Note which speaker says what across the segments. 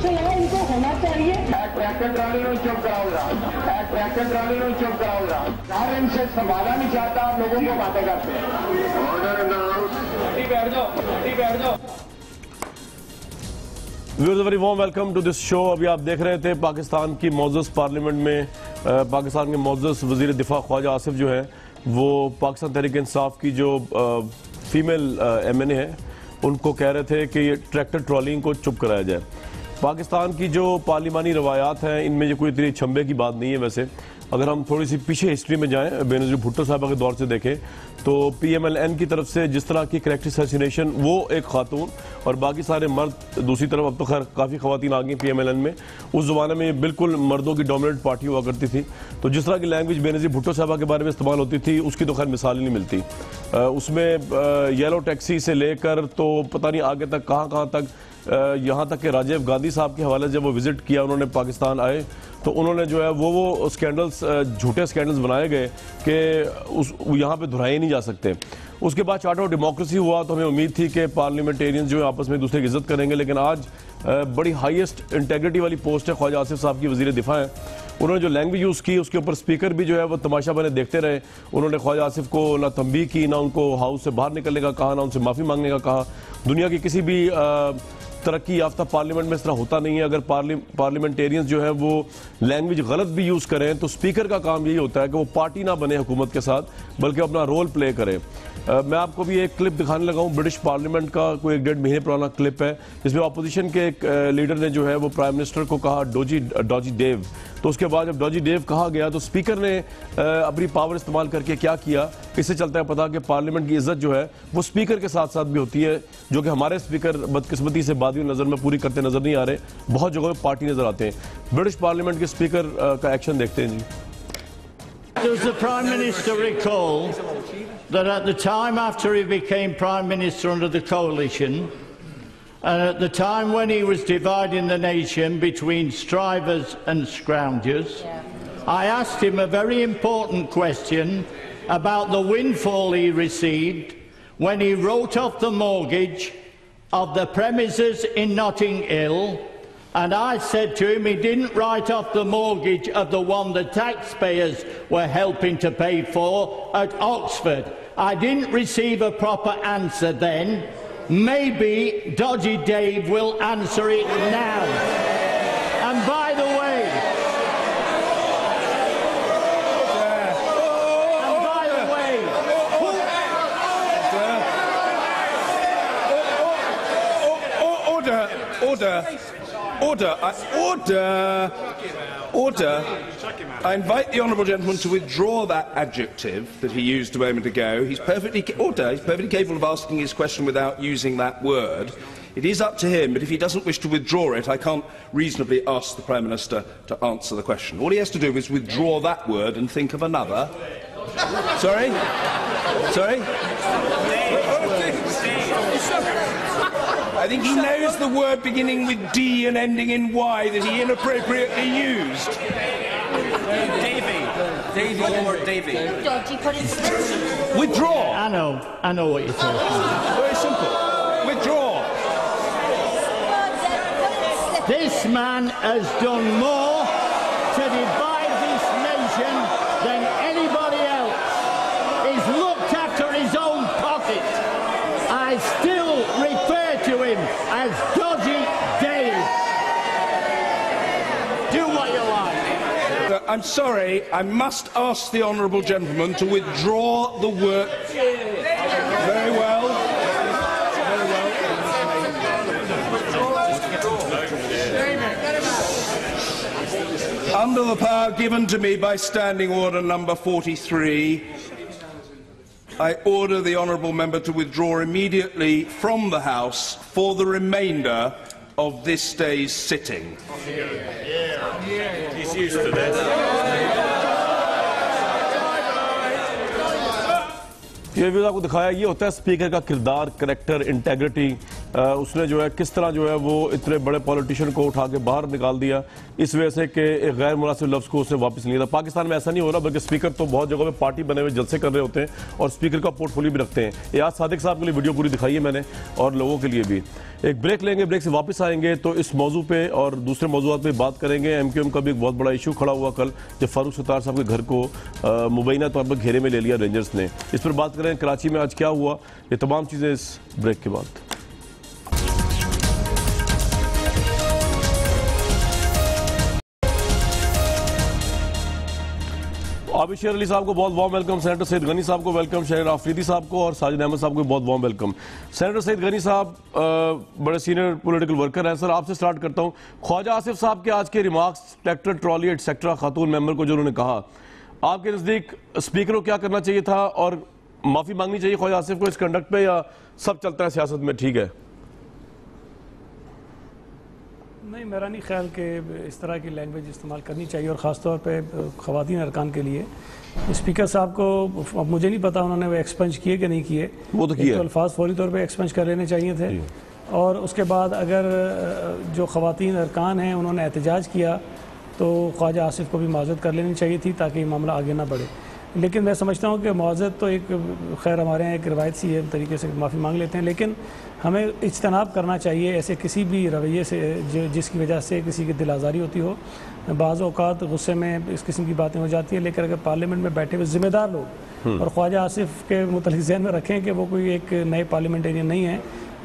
Speaker 1: इसके अलावा इनको होना चाहिए।
Speaker 2: ट्रैक्टर ट्राली में चुप कराऊंगा, ट्रैक्टर ट्राली में चुप कराऊंगा। यार इनसे संभाला नहीं चाहता, आप लोगों को बातें करते हैं। Order in the house. बैठ जाओ।
Speaker 3: Viewers, very warm welcome to this show. अभी आप देख रहे थे पाकिस्तान की मौजूद पार्लियामेंट में पाकिस्तान के मौजूद वज़ीर दिफा ख्वाजा आसिफ जो है वो पाकिस्तान तहरीक इंसाफ की जो फीमेल MNA है उनको कह रहे थे कि ये ट्रैक्टर ट्रॉलिंग को चुप कराया जाए। पाकिस्तान की जो पार्लिमानी रवायात हैं इनमें ये कोई इतनी छंबे की बात नहीं है। वैसे अगर हम थोड़ी सी पीछे हिस्ट्री में जाएं, बेनज़ीर भुट्टो साहबा के दौर से देखें तो PMLN की तरफ से जिस तरह की करेक्ट असैसिनेशन, वो एक खातून और बाकी सारे मर्द दूसरी तरफ, अब तो खैर काफ़ी ख़वातीन आ गई PMLN में, उस ज़माने में बिल्कुल मर्दों की डोमिनेंट पार्टी हुआ करती थी। तो जिस तरह की लैंग्वेज बेनज़ीर भुट्टो साहबा के बारे में इस्तेमाल होती थी उसकी तो खैर मिसाल ही नहीं मिलती। उसमें येलो टैक्सी से लेकर तो पता नहीं आगे तक कहाँ तक, यहाँ तक कि राजीव गांधी साहब के हवाले जब वो विजिट किया उन्होंने पाकिस्तान आए तो उन्होंने जो है वो स्कैंडल्स, झूठे स्कैंडल्स बनाए गए कि उस यहाँ पे दोहराए नहीं जा सकते। उसके बाद चार्टर ऑफ डेमोक्रेसी हुआ तो हमें उम्मीद थी कि पार्लियामेंटेरियंस जो है आपस में एक दूसरे की इज्जत करेंगे, लेकिन आज बड़ी हाईएस्ट इंटेग्रिटी वाली पोस्ट है ख्वाजा आसिफ साहब की, वज़ीर दिफा है। उन्होंने जो लैंग्वेज यूज़ की उसके ऊपर स्पीकर भी जो है वो तमाशा बने देखते रहे। उन्होंने ख्वाजा आसिफ को ना तंबीह की, ना उनको हाउस से बाहर निकलने का कहा, ना उनसे माफ़ी मांगने का कहा। दुनिया की किसी भी तरक्की याफ्ता पार्लियामेंट में इस तरह होता नहीं है। अगर पार्लियामेंटेरियंस जो है वो लैंग्वेज गलत भी यूज़ करें तो स्पीकर का काम यही होता है कि वो पार्टी ना बने हुकूमत के साथ, बल्कि अपना रोल प्ले करे। मैं आपको भी एक क्लिप दिखाने लगा हूँ, ब्रिटिश पार्लियामेंट का कोई 1.5 महीने पुराना क्लिप है जिसमें अपोजिशन के एक लीडर ने जो है वो प्राइम मिनिस्टर को कहा डॉजी डेव। तो उसके बाद जब डॉजी डेव कहा गया तो स्पीकर ने अपनी पावर इस्तेमाल करके क्या किया, इससे चलता है पता कि पार्लियामेंट की इज्जत जो है वो स्पीकर के साथ साथ भी होती है, जो कि हमारे स्पीकर बदकिस्मती से बादी नज़र में पूरी करते नजर नहीं आ रहे। बहुत जगहों पर पार्टी नजर आते हैं। ब्रिटिश पार्लियामेंट के स्पीकर का एक्शन देखते हैं जी।
Speaker 4: Does the Prime Minister recall that at the time after he became Prime Minister under the coalition, and at the time when he was dividing the nation between strivers and scroungers, I asked him a very important question about the windfall he received when he wrote off the mortgage of the premises in Notting Hill. And I said to him he didn't write off the mortgage of the one the taxpayers were helping to pay for at Oxford. I didn't receive a proper answer then. Maybe Dodgy Dave will answer it now. And by the way,
Speaker 5: Order. I invite the honourable gentleman to withdraw that adjective that he used a moment ago. He's perfectly capable of asking his question without using that word. It is up to him, but if he doesn't wish to withdraw it, I can't reasonably ask the Prime Minister to answer the question. All he has to do is withdraw that word and think of another. Sorry? I think he knows the word beginning with D and ending in Y that he inappropriately used. Davy. Withdraw.
Speaker 4: I know what you're talking about.
Speaker 5: Very simple. Withdraw.
Speaker 4: This man has done more to divide this nation than anybody else. He's looked after his own pocket. I still refer to him as Dodgy Dave. Do what you like.
Speaker 5: I'm sorry, I must ask the honourable gentleman to withdraw the word. Very well. Under the power given to me by Standing Order number 43, I order the honourable member to withdraw immediately from the House for the remainder of this day's sitting.
Speaker 3: He's used to this. ये भी आपको दिखाया, ये होता है speaker का किरदार, character, integrity. उसने जो है किस तरह जो है वो इतने बड़े पॉलिटिशियन को उठा के बाहर निकाल दिया इस वजह से कि एक गैर मुनासिब लफ्ज़ को उसने वापस नहीं लिया था। पाकिस्तान में ऐसा नहीं हो रहा, बल्कि स्पीकर तो बहुत जगह पे पार्टी बने हुए जलसे कर रहे होते हैं और स्पीकर का पोर्टफोलियो भी रखते हैं। एजाज सादिक साहब के लिए वीडियो पूरी दिखाई है मैंने और लोगों के लिए भी। एक ब्रेक लेंगे, ब्रेक से वापस आएंगे तो इस मौजू पे और दूसरे मौजूद पे बात करेंगे। MQM का भी एक बहुत बड़ा इशू खड़ा हुआ कल जब फारूक सत्तार साहब के घर को मुबैना तौर पर घेरे में ले लिया रेंजर्स ने। इस पर बात करें कराची में आज क्या हुआ, ये तमाम चीज़ें इस ब्रेक के बाद। आबिद शेर अली साहब को बहुत warm welcome, senator Saeed Ghani साहब को वेलकम, शहर आफरीदी साहब को और साजिद अहमद साहब को बहुत warm welcome. Senator Saeed Ghani साहब बड़े सीनियर पॉलिटिकल वर्कर हैं। सर आपसे स्टार्ट करता हूं, ख्वाजा आसिफ साहब के आज के रिमार्क्स ट्रैक्टर ट्रॉली एटसेट्रा खातून मेंबर को जो उन्होंने कहा, आपके नज़दीक स्पीकर को क्या करना चाहिए था और माफ़ी मांगनी चाहिए ख्वाजा आसिफ को इस कंडक्ट पे, या सब चलता है सियासत में ठीक है?
Speaker 1: नहीं, मेरा नहीं ख्याल कि इस तरह की लैंग्वेज इस्तेमाल करनी चाहिए और ख़ास तौर पे ख़वातीन अरकान के लिए। स्पीकर साहब को मुझे नहीं पता उन्होंने वो एक्सपंज किए कि नहीं किए,
Speaker 3: वो तो किए,
Speaker 1: तो अल्फाज फौरी तौर पे एक्सपंज कर लेने चाहिए थे। और उसके बाद अगर जो ख़वातीन अरकान हैं उन्होंने एहतजाज किया तो ख्वाजा आसिफ को भी माज़रत कर लेनी चाहिए थी ताकि मामला आगे ना बढ़े। लेकिन मैं समझता हूँ कि माज़रत तो एक खैर हमारे यहाँ एक रिवायत सी है, तरीके से माफ़ी मांग लेते हैं, लेकिन हमें इज्तनाब करना चाहिए ऐसे किसी भी रवैये से जिसकी वजह से किसी की दिल आज़ारी होती हो। बाज़ औक़ात गुस्से में इस किस्म की बातें हो जाती हैं, लेकिन अगर पार्लियामेंट में बैठे हुए ज़िम्मेदार लोग और ख्वाजा आसिफ के मुतल्लिक़ ज़हन में रखें कि वो कोई एक नए पार्लियामेंटेरियन नहीं है,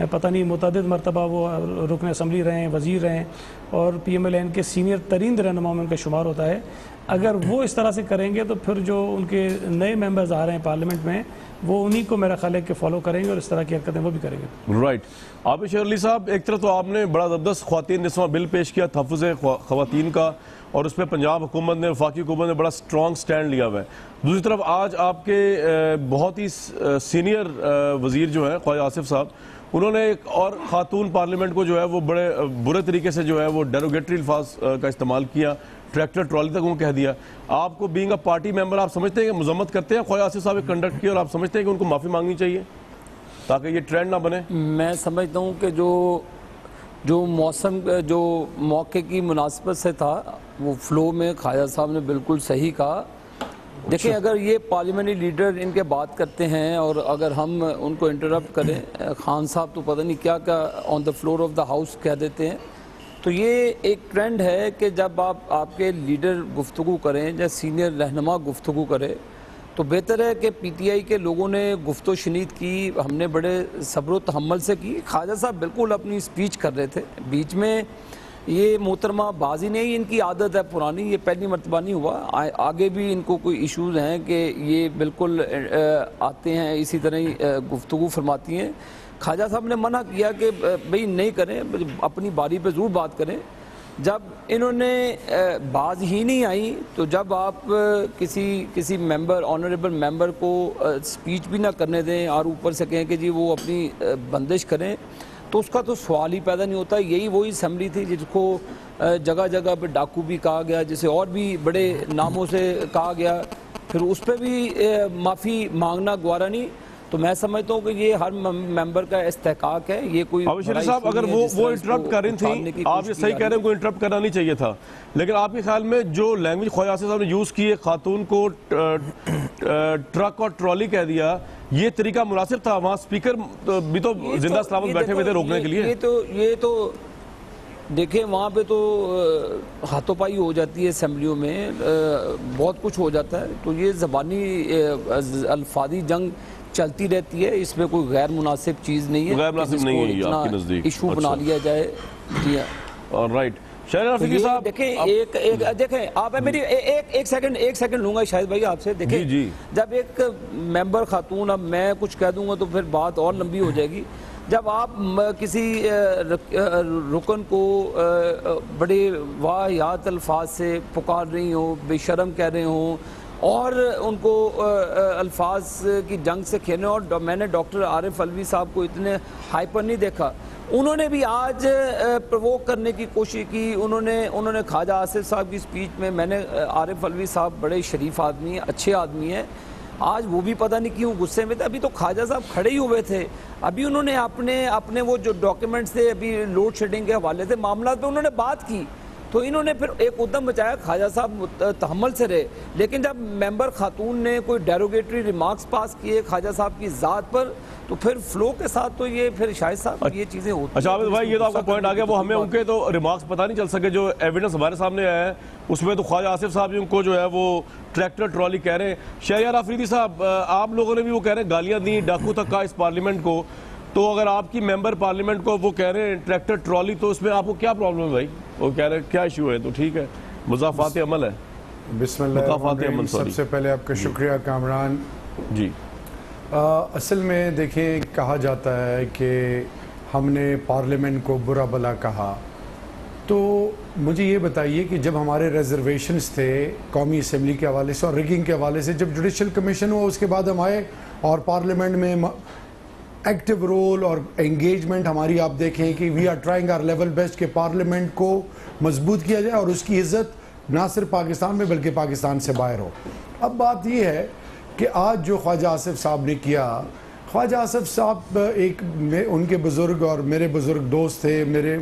Speaker 1: पता नहीं मुतअद्दिद मरतबा वो रुकन असम्बली रहे हैं, वज़ीर रहे हैं और PMLN के सीनियर तरीन रहनुमाओं में उनका शुमार होता है। अगर वो इस तरह से करेंगे तो फिर जो उनके नए मेंबर्स आ रहे हैं पार्लियामेंट में वो उन्हीं को मेरा ख्याल है कि फॉलो करेंगे और इस तरह की हरकतें वो भी करेंगे।
Speaker 3: राइट। आबिद शेर अली साहब, एक तरफ तो आपने बड़ा ज़बरदस्त ख़वातीन निस्वां बिल पेश किया तहफ़्फ़ुज़ ख़वातीन का और उस पर पंजाब हुकूमत ने, वफाकी हुकूमत ने बड़ा स्ट्रॉन्ग स्टैंड लिया हुआ है। दूसरी तरफ आज आपके बहुत ही सीनियर वज़ीर जो हैं ख्वाजा आसिफ साहब, उन्होंने एक और खातून पार्लियामेंट को जो है वो बड़े बुरे तरीके से जो है वो डेरोगेटरी अल्फाज का इस्तेमाल किया, ट्रैक्टर ट्रॉली तक वो कह दिया। आपको बीइंग अ पार्टी मेंबर आप समझते हैं कि मुजम्मत करते हैं ख्वाजा आसिफ साहब कंडक्ट की और आप समझते हैं कि उनको माफ़ी मांगनी चाहिए ताकि ये ट्रेंड ना बने?
Speaker 6: मैं समझता हूँ कि जो मौसम जो मौके की मुनासिबत से था वो फ्लो में ख्वाजा साहब ने बिल्कुल सही कहा। देखिए, अगर ये पार्लियामेंट्री लीडर इनके बात करते हैं और अगर हम उनको इंटरप्ट करें, खान साहब तो पता नहीं क्या क्या on the floor of the house कह देते हैं, तो ये एक ट्रेंड है कि जब आपके लीडर गुफ्तगू करें या सीनियर रहनुमा गुफ्तगू करे तो बेहतर है कि PTI के लोगों ने गुफ्तो शनीद की, हमने बड़े सब्र तहम्मुल से की। ख्वाजा साहब बिल्कुल अपनी स्पीच कर रहे थे, बीच में ये मोहतरमा बाजी नहीं, इनकी आदत है पुरानी, ये पहली मरतबा नहीं हुआ, आगे भी इनको कोई इश्यूज़ हैं कि ये बिल्कुल आते हैं इसी तरह ही गुफ्तगू फरमाती हैं। ख्वाजा साहब ने मना किया कि भाई नहीं करें, अपनी बारी पे ज़रूर बात करें। जब इन्होंने बाज ही नहीं आई तो जब आप किसी मेंबर, ऑनरेबल मेंबर को स्पीच भी ना करने दें और ऊपर से कहें कि जी वो अपनी बंदिश करें, तो उसका तो सवाल ही पैदा नहीं होता। यही वही असम्बली थी जिसको जगह जगह पे डाकू भी कहा गया, जिसे और भी बड़े नामों से कहा गया, फिर उस पर भी माफ़ी मांगना गवारा नहीं। तो मैं समझता हूँ कि ये हर मेंबर का इस्तेहकाक है। ये कोई
Speaker 3: साहब अगर वो इंटरप्ट कर रही थी, आप ये सही कह रहे हैं, कोई इंटरप्ट करना नहीं चाहिए था, लेकिन आपके ख्याल में जो लैंग्वेज ख्वाजा आसिफ साहब ने यूज़ की है, खातून को ट्रक और ट्रॉली कह दिया, ये तरीका मुनासिब था? वहाँ स्पीकर भी तो जिंदा सलामत बैठे हुए थे रोकने के लिए।
Speaker 6: ये तो देखिए, वहाँ पे तो हाथोपाई हो जाती है असेंबलियों में, बहुत कुछ हो जाता है, तो ये ज़बानी अल्फादी जंग चलती रहती है, इसमें कोई गैर मुनासिब चीज़ नहीं है,
Speaker 3: गैर मुनासिब नहीं है आपके नज़दीक,
Speaker 6: इशू बना लिया जाए। जी हाँ,
Speaker 3: राइट। शाहिद साहब
Speaker 6: देखें, देखें आप मेरी एक सेकंड लूंगा शाहिद भाई आपसे। देखें
Speaker 3: जी।
Speaker 6: जब एक मेंबर खातून, अब मैं कुछ कह दूंगा तो फिर बात और लंबी हो जाएगी। जब आप किसी रुकन को बड़े वाहियात अल्फाज से पुकार रही हो, बेशरम कह रहे हो और उनको अल्फाज की जंग से खेलने, और मैंने डॉक्टर आरिफ अलवी साहब को इतने हाइपर नहीं देखा, उन्होंने भी आज प्रवोक करने की कोशिश की। उन्होंने ख्वाजा आसिफ साहब की स्पीच में, मैंने आरिफ अलवी साहब बड़े शरीफ आदमी हैं, अच्छे आदमी हैं, आज वो भी पता नहीं क्यों गुस्से में थे। अभी तो ख्वाजा साहब खड़े ही हुए थे, अभी उन्होंने अपने वो जो डॉक्यूमेंट्स थे अभी लोड शेडिंग के हवाले से मामला पे उन्होंने बात की, तो इन्होंने फिर एक उद्यम मचाया, ख्वाजा साहब तहम्मुल से रहे। लेकिन जब मेंबर खातून ने कोई डेरोगेटरी रिमार्क्स पास किए ख्वाजा साहब की ज़ात पर, तो फिर फ्लो के साथ तो ये फिर शाहिद साहब ये चीज़ें होती।
Speaker 3: अच्छा आबिद भाई, ये तो आपका पॉइंट आ गया, वो हमें उनके तो रिमार्क्स पता नहीं चल सके, जो एविडेंस हमारे सामने आया है उसमें तो ख्वाजा आसिफ साहब जिनको जो है वो ट्रैक्टर ट्रॉली कह रहे हैं। शहरियार आफरीदी साहब, आप लोगों ने भी वो कह रहे हैं गालियाँ दी, डाकू तक का इस पार्लियामेंट को, तो अगर आपकी मेंबर पार्लियामेंट को वो कह रहे हैं ट्रैक्टर ट्रॉली, तो उसमें आपको क्या प्रॉब्लम है भाई? वो कह रहे हैं क्या इशू है? तो ठीक है, मुज़ाफ़ात अमल है।
Speaker 7: बिस्मिल्लाह, सबसे पहले आपका शुक्रिया कामरान
Speaker 3: जी।
Speaker 7: असल में देखें, कहा जाता है कि हमने पार्लियामेंट को बुरा भला कहा, तो मुझे ये बताइए कि जब हमारे रिजर्वेशंस थे कौमी असम्बली के हवाले से और रिगिंग के हवाले से, जब जुडिशल कमीशन हुआ उसके बाद हम आए और पार्लियामेंट में एक्टिव रोल और एंगेजमेंट हमारी, आप देखें कि we are trying our level best कि पार्लियामेंट को मजबूत किया जाए और उसकी इज्जत ना सिर्फ पाकिस्तान में बल्कि पाकिस्तान से बाहर हो। अब बात यह है कि आज जो ख्वाजा आसिफ साहब ने किया, ख्वाजा आसिफ साहब उनके बुज़ुर्ग और मेरे बुज़ुर्ग दोस्त थे मेरे,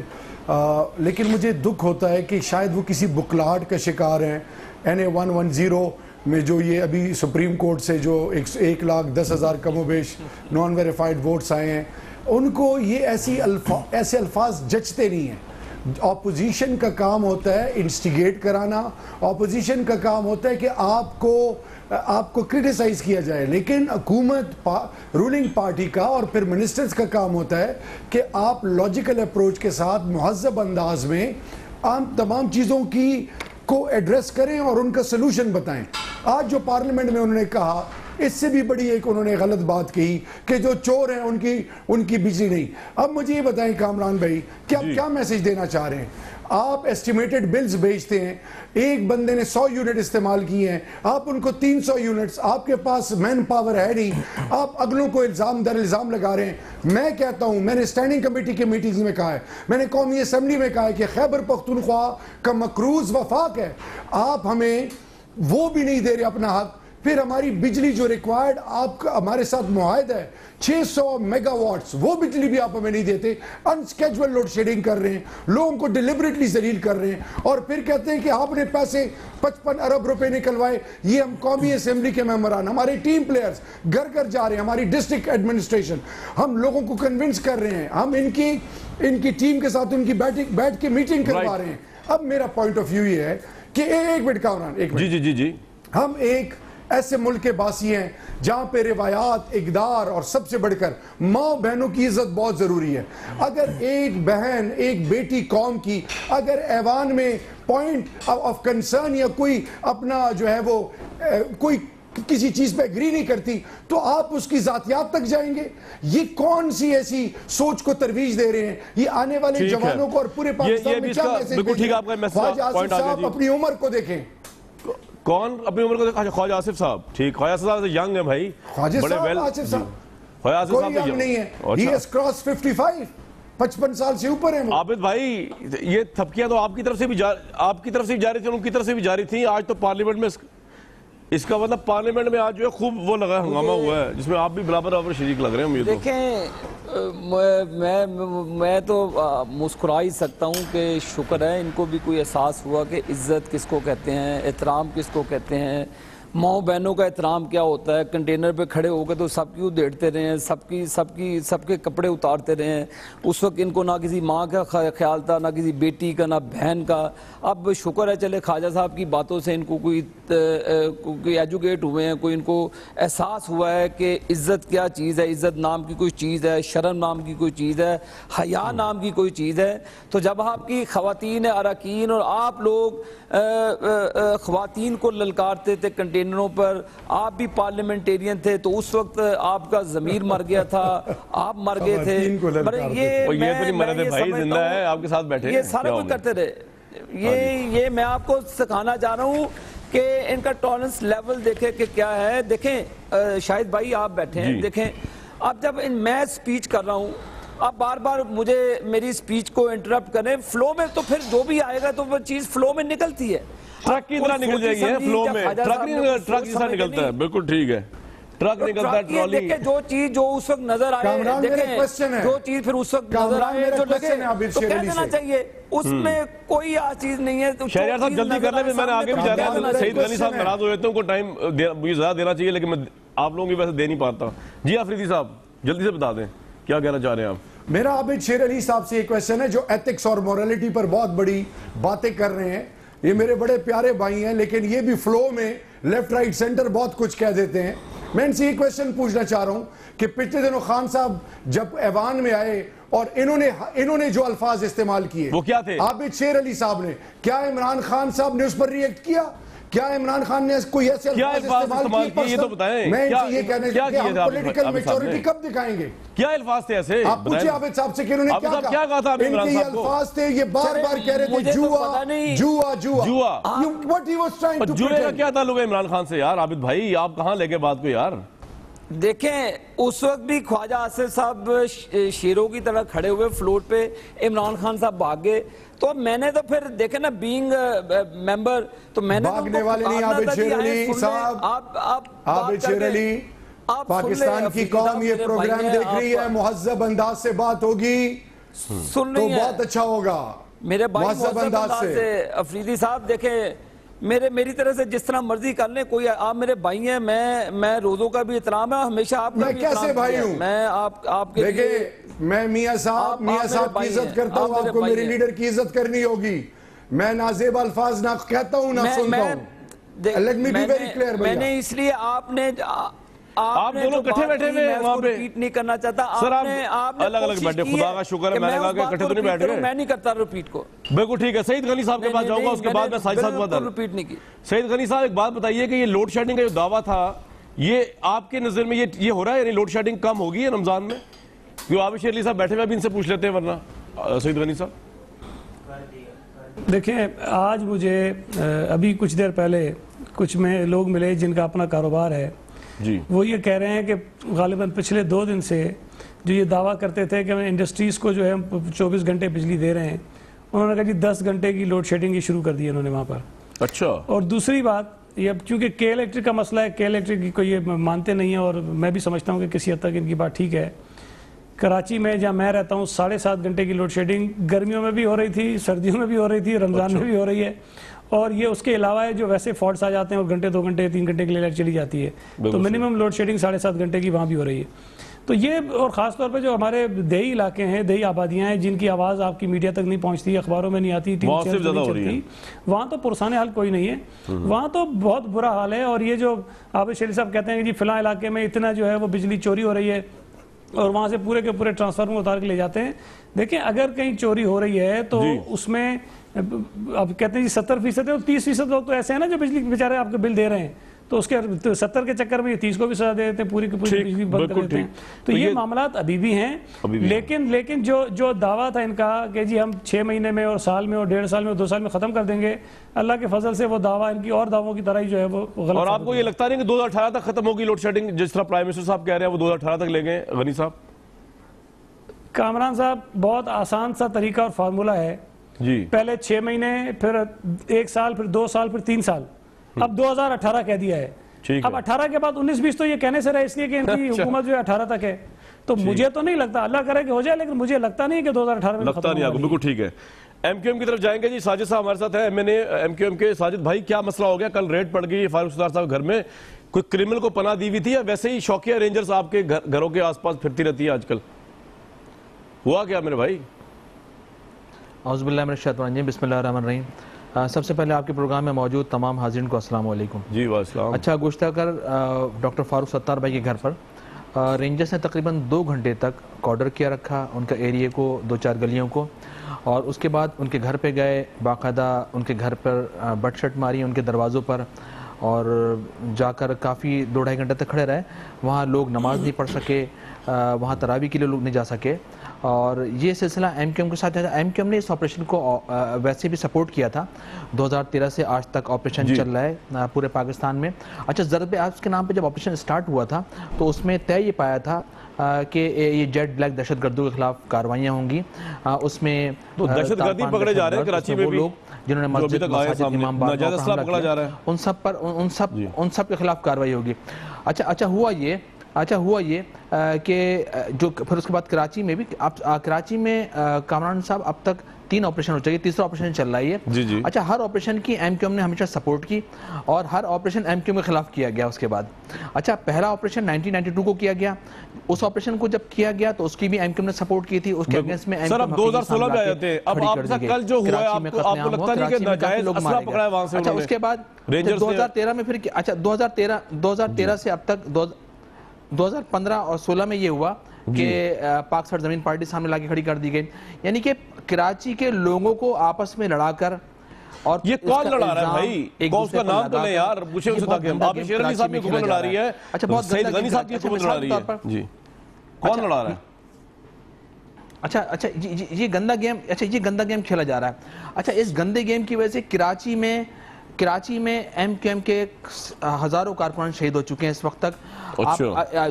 Speaker 7: लेकिन मुझे दुख होता है कि शायद वो किसी बुकलाहट का शिकार हैं। NA 110 में जो ये अभी सुप्रीम कोर्ट से जो 1,10,000 कमोबेश नॉन वेरीफाइड वोट्स आए हैं, उनको ये ऐसे अल्फाज जचते नहीं हैं। ऑपोजिशन का काम होता है इंस्टिगेट कराना, ऑपोजिशन का काम होता है कि आपको क्रिटिसाइज किया जाए, लेकिन हुकूमत रूलिंग पार्टी का और फिर मिनिस्टर्स का काम होता है कि आप लॉजिकल अप्रोच के साथ मुहज़्ज़ब अंदाज में आम तमाम चीज़ों को एड्रेस करें और उनका सलूशन बताएं। आज जो पार्लियामेंट में उन्होंने कहा, इससे भी बड़ी एक उन्होंने गलत बात कही कि जो चोर हैं उनकी बिजली नहीं। अब मुझे ये बताएं कामरान भाई कि आप क्या मैसेज देना चाह रहे हैं? आप एस्टिमेटेड बिल्स भेजते हैं, एक बंदे ने 100 यूनिट इस्तेमाल किए हैं, आप उनको 300 यूनिट्स, आपके पास मैन पावर है नहीं, आप अगलों को इल्ज़ाम दर इल्ज़ाम लगा रहे हैं। मैं कहता हूं, मैंने स्टैंडिंग कमेटी की मीटिंग्स में कहा है, मैंने कौमी असम्बली में कहा है कि खैबर पख्तूनख्वा का मकरूज वफाक है, आप हमें वो भी नहीं दे रहे अपना हक। फिर हमारी बिजली जो रिक्वायर्ड आपका हमारे साथ मुआहदा है 600 मेगावाट्स, वो बिजली भी आप हमें नहीं देते। अनस्केजुअल लोड शेडिंग कर रहे हैं, लोगों को डिलिबरेटली जलील कर रहे हैं, और फिर कहते हैं कि आपने पैसे 55 अरब रुपए निकलवाए। ये हम कौमी असम्बली के मेंबरान, हमारे टीम प्लेयर्स घर घर जा रहे हैं, हमारी डिस्ट्रिक्ट एडमिनिस्ट्रेशन, हम लोगों को कन्विंस कर रहे हैं, हम इनकी टीम के साथ उनकी बैठ के मीटिंग करवा रहे हैं। अब मेरा पॉइंट ऑफ व्यू ये है कि एक मिनट कामरान, एक मिनट जी, हम एक ऐसे मुल्क के बासी हैं जहां पे रिवायात, इक़दार और सबसे बढ़कर माँ बहनों की इज्जत बहुत जरूरी है। अगर एक बहन, एक बेटी कौम की अगर ऐवान में पॉइंट ऑफ कंसर्न या कोई अपना जो है वो कोई किसी चीज पे एग्री नहीं करती, तो आप उसकी जातियात तक जाएंगे? ये कौन सी ऐसी सोच को तरवीज दे रहे हैं? ये आने वाले जवानों को और पूरे पाकिस्तान में क्या मैसेज? ख्वाजा आसिफ साहब अपनी उम्र को देखें।
Speaker 3: कौन अपनी उम्र को देखा? ख्वाजा आसिफ साहब, ठीक, ख्वाजा साहब तो यंग है भाई,
Speaker 7: ख्वाजा
Speaker 3: बड़े वेल,
Speaker 7: आसिफ साहब
Speaker 3: ख्वाजा आसिफ साहब
Speaker 7: यंग नहीं है, he has crossed 55, 55 साल से ऊपर है।
Speaker 3: आबिद भाई, ये थपकियां तो आपकी तरफ से भी जा रही थी, उनकी तरफ से भी जा रही थी। आज तो पार्लियामेंट में इसका मतलब पार्लियामेंट में आज जो है खूब वो लगा हंगामा हुआ है, जिसमें आप भी बराबर शरीक लग रहे हैं। मुझे
Speaker 6: देखें, मैं तो मुस्कुरा ही सकता हूँ कि शुक्र है इनको भी कोई एहसास हुआ कि इज़्ज़त किसको कहते हैं, एहतराम किसको कहते हैं, माँ बहनों का एहतराम क्या होता है। कंटेनर पे खड़े होकर तो सबकी उधेड़ते रहे हैं, सबके कपड़े उतारते रहे हैं। उस वक्त इनको ना किसी माँ का ख्याल था, ना किसी बेटी का, ना बहन का। अब शुक्र है चले ख्वाजा साहब की बातों से इनको कोई एजुकेट हुए हैं, कोई इनको एहसास हुआ है कि इज़्ज़त क्या चीज़ है, इज़्ज़त नाम की कोई चीज़ है, शर्म नाम की कोई चीज़ है, हया नाम की कोई चीज़ है। तो जब आपकी ख़वातीन अरकान और आप लोग ख़वातीन को ललकारते थे कंटेनरों पर, आप भी पार्लियामेंटेरियन थे, तो उस वक्त आपका ज़मीर मर गया था, आप मर गए थे।
Speaker 3: आपके साथ बैठे,
Speaker 6: ये सारा कुछ करते रहे। ये मैं आपको सिखाना चाह रहा हूँ कि इनका टॉलरेंस लेवल देखें कि क्या है। देखें शाहिद भाई, आप बैठे हैं, देखें अब जब मैं स्पीच कर रहा हूँ, आप बार बार मुझे मेरी स्पीच को इंटरप्ट करें। फ्लो में तो फिर जो भी आएगा तो वो चीज फ्लो में निकलती है,
Speaker 3: ट्रक की तरह निकल जाएगी फ्लो में, ट्रक जैसा निकलता है। बिल्कुल ठीक है। ट्रक निकलता है, ट्रॉली।
Speaker 6: देखे जो चीज जो उस वक्त नजर आए, जो चीज फिर उस वक्त नजर आए तो लगे तो कह देना चाहिए, उसमें कोई आज चीज नहीं है। तो
Speaker 3: शहरियार साहब जल्दी कर ले, मैंने आगे भी जाना है। सईद गनी साहब नाराज हो जाते हैं, उनको टाइम मुझे ज्यादा देना चाहिए, लेकिन मैं आप लोगों की वैसे दे नहीं पाता। जी आफरीदी साहब जल्दी से बता दें क्या कहना चाह रहे हैं आप।
Speaker 7: मेरा आबिद शेर अली साहब से एक क्वेश्चन है, जो एथिक्स और मोरालिटी पर बहुत बड़ी बातें कर रहे हैं। ये मेरे बड़े प्यारे भाई हैं, लेकिन ये भी फ्लो में लेफ्ट राइट सेंटर बहुत कुछ कह देते हैं। मैं इनसे ये क्वेश्चन पूछना चाह रहा हूं कि पिछले दिनों खान साहब जब ऐवान में आए और इन्होंने जो अल्फाज इस्तेमाल किए,
Speaker 3: वो क्या थे?
Speaker 7: आबिद शेर अली साहब ने, क्या इमरान खान साहब ने उस पर रिएक्ट किया? क्या इमरान खान ने कोई ऐसे अल्फाज इस्तेमाल किए?
Speaker 3: ये तो बताएं।
Speaker 7: मैं ये कहने हम पॉलिटिकल मैच्योरिटी कब दिखाएंगे?
Speaker 3: क्या अल्फाज थे ऐसे?
Speaker 7: आप पूछिए आबिद साहब से कि इन्होंने क्या कहा था? इनके ये अल्फाज थे, ये बार-बार कह रहे थे जुआ जुआ जुआ जुआ। What he was trying to
Speaker 3: जुए का क्या ताल्लुक है इमरान खान से यार? आबिद भाई आप कहां लेके बात को यार?
Speaker 6: देखें उस वक्त भी ख्वाजा आसिफ साहब शेरों की तरह खड़े हुए फ्लोट पे, इमरान खान साहब भाग गए, तो मैंने तो फिर देखे ना बीइंग मेंबर, तो मैंने
Speaker 7: भागने वाले नहीं आबिद शेर अली साहब, आबिद शेर अली, पाकिस्तान की कौम ये प्रोग्राम देख रही है, मुहज्जब अंदाज से बात होगी
Speaker 6: सुन
Speaker 7: तो बहुत अच्छा होगा
Speaker 6: मेरे भाई मुहज्जब अंदाज से। अफरीदी साहब देखें मेरी तरह से जिस तरह मर्जी कर लें, कोई आप मेरे भाई हैं, मैं रोजों का भी एहतराम है, हमेशा आपका भी
Speaker 7: कैसे भाई हूं
Speaker 6: मैं आपके
Speaker 7: देखिए, मैं मियां साहब की इज्जत करता हूं, आपको मेरे लीडर की इज्जत करनी होगी। मैं नाजेब अल्फाज ना कहता हूं ना सुनता हूं। Let me be very clear.
Speaker 6: मैंने इसलिए
Speaker 3: आप दोनों इकट्ठे बैठे हुए वहां पे,
Speaker 6: रिपीट नहीं करना चाहता।
Speaker 3: सर आप अलग अलग बैठे, खुदा का शुक्र है मैंने कहा कि इकट्ठे तो नहीं बैठ गए।
Speaker 6: मैं नहीं करता रिपीट को।
Speaker 3: बिल्कुल ठीक है, सईद गनी साहब के पास जाऊंगा, उसके बाद मैं साथ बात
Speaker 6: रिपीट नहीं की।
Speaker 3: सईद गनी साहब एक बात बताइए कि ये लोड शेडिंग का जो दावा था, ये आपके नजर में ये हो रहा है, यानी लोड शेडिंग कम होगी रमजान में? क्यों आबिद शेर अली साहब बैठे हुए, अभी इनसे पूछ लेते हैं, वरना सईद गनी साहब।
Speaker 1: देखिए आज मुझे अभी कुछ देर पहले कुछ में लोग मिले जिनका अपना कारोबार है
Speaker 3: जी,
Speaker 1: वो ये कह रहे हैं कि गालिबन पिछले 2 दिन से जो ये दावा करते थे कि इंडस्ट्रीज़ को जो है हम 24 घंटे बिजली दे रहे हैं, उन्होंने कहा जी 10 घंटे की लोड शेडिंग शुरू कर दी उन्होंने वहाँ पर।
Speaker 3: अच्छा।
Speaker 1: और दूसरी बात ये, अब चूँकि के इलेक्ट्रिक का मसला है, के इलेक्ट्रिक को ये मानते नहीं है, और मैं भी समझता हूँ कि किसी हद तक इनकी बात ठीक है। कराची में जहाँ मैं रहता हूँ 7.5 घंटे की लोड शेडिंग गर्मियों में भी हो रही थी, सर्दियों में भी हो रही थी, रमज़ान में भी हो रही है, और ये उसके अलावा है जो वैसे फॉल्ट्स आ जाते हैं और घंटे 2 घंटे 3 घंटे के लिए लाइट चली जाती है, तो मिनिमम लोड शेडिंग 7.5 घंटे की वहाँ भी हो रही है। तो ये, और ख़ास तौर पे जो हमारे देही इलाके हैं, देही आबादियाँ हैं, जिनकी आवाज़ आपकी मीडिया तक नहीं पहुँचती, अखबारों में नहीं आती, टीवी चैनल नहीं चलती, वहाँ तो पुरसाने हाल कोई नहीं है, वहाँ तो बहुत बुरा हाल है। और ये जो आबिद शेर साहब कहते हैं कि जी फिलहाल इलाके में इतना जो है वो बिजली चोरी हो रही है और वहाँ से पूरे के पूरे ट्रांसफार्मर उतार के ले जाते हैं। देखिए अगर कहीं चोरी हो रही है तो उसमें अब कहते हैं जी 70% है, 30% लोग तो ऐसे हैं ना जो बिजली बेचारे आपको बिल दे रहे हैं, तो उसके 70 के चक्कर में 30 को भी सजा दे देते हैं, पूरी की पूरी बिजली बंद कर देते हैं। तो ये मामला अभी भी हैं, लेकिन जो दावा था इनका कि जी हम 6 महीने में और साल में और 1.5 साल में और 2 साल में खत्म कर देंगे, अल्लाह के फजल से वो दावा इनकी और दावों की तरह ही जो है वो गलत।
Speaker 3: और आपको ये लगता नहीं कि 2018 तक खत्म होगी लोड शेडिंग, जिस तरह प्राइम मिनिस्टर साहब कह रहे हैं वो 2018 तक ले गए? गनी साहब,
Speaker 1: कामरान साहब, बहुत आसान सा तरीका और फार्मूला है
Speaker 3: जी, पहले
Speaker 1: 6 महीने, फिर 1 साल, फिर 2 साल, फिर 3 साल, अब 2018 कह दिया है। अब 18 के बाद 19-20 तो ये कहने से रहे इसलिए कि इनकी हुकूमत जो है 18 तक है, तो मुझे तो नहीं लगता, अल्लाह करे कि हो जाए, लेकिन मुझे लगता नहीं कि 2018 में
Speaker 3: लगता नहीं आपको? बिल्कुल ठीक है। एमक्यूएम की तरफ जाएंगे जी, साजिद साहब हमारे साथ है, एमक्यूएम के। साजिद भाई क्या मसला हो गया? कल रेड पड़ गई फारूक सत्तार साहब घर में, कोई क्रिमिनल को पनाह दी हुई थी या वैसे ही शौकिया रेंजर्स आपके घरों के आसपास फिरती रहती है आजकल? हुआ क्या मेरे भाई?
Speaker 8: औज़ुबिल्लाहि मिनश शैतानिर रजीम, बिस्मिल्लाहिर्रहमानिर्रहीम। सबसे पहले आपके प्रोग्राम में मौजूद तमाम हाज़रीन को अस्सलाम वालेकुम।
Speaker 3: जी वालेकुम।
Speaker 8: अच्छा, गुश्ताकर डॉक्टर फारूक सत्तार भाई के घर पर रेंजर्स ने तकरीबन 2 घंटे तक कॉर्डर किया रखा उनका एरिया को, 2-4 गलियों को, और उसके बाद उनके घर पे गए, बाकायदा उनके घर पर बट शट मारी उनके दरवाज़ों पर, और जाकर काफ़ी 2-2.5 घंटे तक खड़े रहे। वहाँ लोग नमाज नहीं पढ़ सके, वहाँ तरावी के लिए लोग नहीं जा सके, और ये सिलसिला एमक्यूएम के साथ है। एमक्यूएम ने इस ऑपरेशन को वैसे भी सपोर्ट किया था। 2013 से आज तक ऑपरेशन चल रहा है पूरे पाकिस्तान में। अच्छा, ज़रब-ए-आज़म के नाम पे जब ऑपरेशन स्टार्ट हुआ था तो उसमें तय ये पाया था कि ये जेट ब्लैक दहशतगर्दों के खिलाफ कार्रवाइयाँ होंगे। उसमें
Speaker 3: तो दहशतगर्दी पकड़े जा रहे हैं कराची में भी,
Speaker 8: लोग जिन्होंने मस्जिद इमाम बाग पकड़ा जा रहा है, उन सब के खिलाफ कार्रवाई होगी। अच्छा हुआ ये कि जो फिर उसके बाद कराची में भी कराची में कामरान साहब अब तक 3 ऑपरेशन हो चुके, तीसरा ऑपरेशन चल रहा है ये।
Speaker 3: जी।
Speaker 8: अच्छा, हर ऑपरेशन की एमक्यूएम ने हमेशा सपोर्ट की और हर ऑपरेशन एमक्यूएम के खिलाफ किया गया उसके बाद। अच्छा, पहला ऑपरेशन 1992 को किया गया। उस ऑपरेशन को जब किया गया तो उसकी भी एमक्यूएम ने सपोर्ट की थी। उसके अगेंस्ट में
Speaker 3: सर अब 2016 में आए थे। अब आपका कल जो हुआ है आपको लगता नहीं कि नाजायज असला पकड़ा है वहां से?
Speaker 8: अच्छा, उसके बाद 2013 में फिर अच्छा 2013 से अब तक 2015 और 16 में ये हुआ कि पाक सरजमीन पार्टी सामने लाके खड़ी कर दी गई। यानी कि कराची के लोगों को आपस में लड़ाकर, और
Speaker 3: ये कौन लड़ा रहा है भाई? कौन उसका नाम तो ले यार, पूछे उनसे ताकि हम। आप शेर अली साहब की हुकूमत लड़ा रही है।
Speaker 8: अच्छा, बहुत
Speaker 3: सईद गनी साहब की हुकूमत लड़ा रही है जी। कौन लड़ा रहा है?
Speaker 8: अच्छा, ये गंदा गेम, ये गंदा गेम खेला जा रहा है। अच्छा, इस गंदे गेम की वजह से कराची में एमक्यूएम के हजारों कारकुनान शहीद हो चुके हैं इस वक्त तक।